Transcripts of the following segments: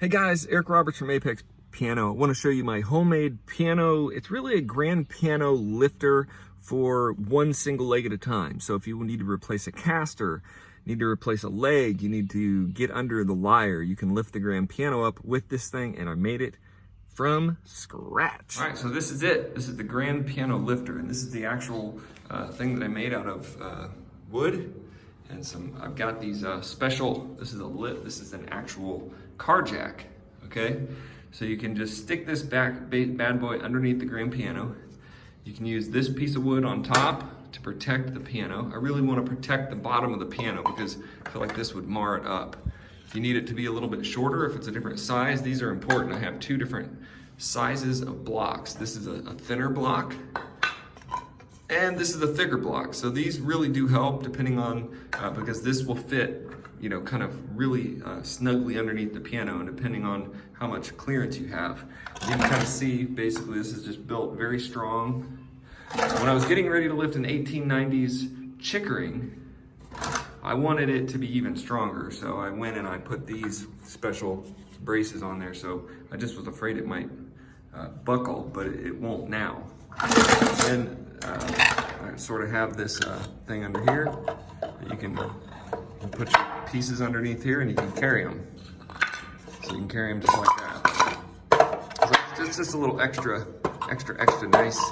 Hey guys, Eric Roberts from Apex Piano. I want to show you my homemade piano. It's really a grand piano lifter for one single leg at a time. So if you need to replace a caster, need to replace a leg, you need to get under the lyre, you can lift the grand piano up with this thing, and I made it from scratch. All right, so this is it. This is the grand piano lifter, and this is the actual thing that I made out of wood. And I've got these special, this is an actual car jack, okay? So you can just stick this bad boy underneath the grand piano. You can use this piece of wood on top to protect the piano. I really want to protect the bottom of the piano because I feel like this would mar it up. If you need it to be a little bit shorter, if it's a different size, these are important. I have two different sizes of blocks. This is a thinner block, and this is a thicker block. So these really do help depending on, because this will fit, you know, kind of really snugly underneath the piano, and depending on how much clearance you have. You can kind of see, basically this is just built very strong. When I was getting ready to lift an 1890s Chickering, I wanted it to be even stronger. So I went and I put these special braces on there. So I just was afraid it might buckle, but it won't now. And I sort of have this thing under here that you can put your pieces underneath here and you can carry them. So you can carry them just like that. So it's just a little extra nice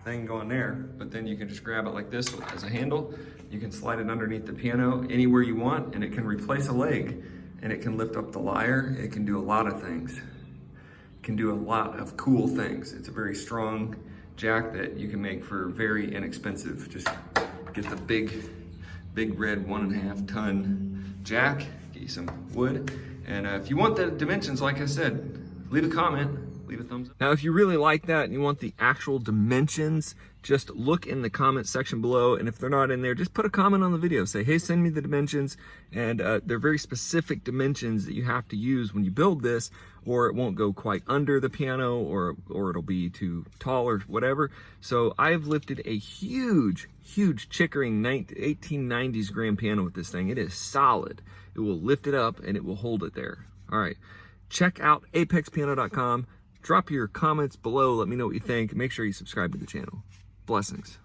thing going there. But then you can just grab it like this as a handle. You can slide it underneath the piano anywhere you want, and it can replace a leg, and it can lift up the lyre. It can do a lot of things. It can do a lot of cool things. It's a very strong jack that you can make for very inexpensive. Just get the big red 1.5 ton jack, get you some wood. And if you want the dimensions, like I said, leave a comment, leave a thumbs up. Now, if you really like that and you want the actual dimensions, just look in the comment section below. And if they're not in there, just put a comment on the video. Say, hey, send me the dimensions. And they're very specific dimensions that you have to use when you build this, or it won't go quite under the piano, or it'll be too tall or whatever. So I've lifted a huge Chickering 1890s grand piano with this thing. It is solid. It will lift it up and it will hold it there. All right, check out apexpiano.com. Drop your comments below. Let me know what you think. Make sure you subscribe to the channel. Blessings.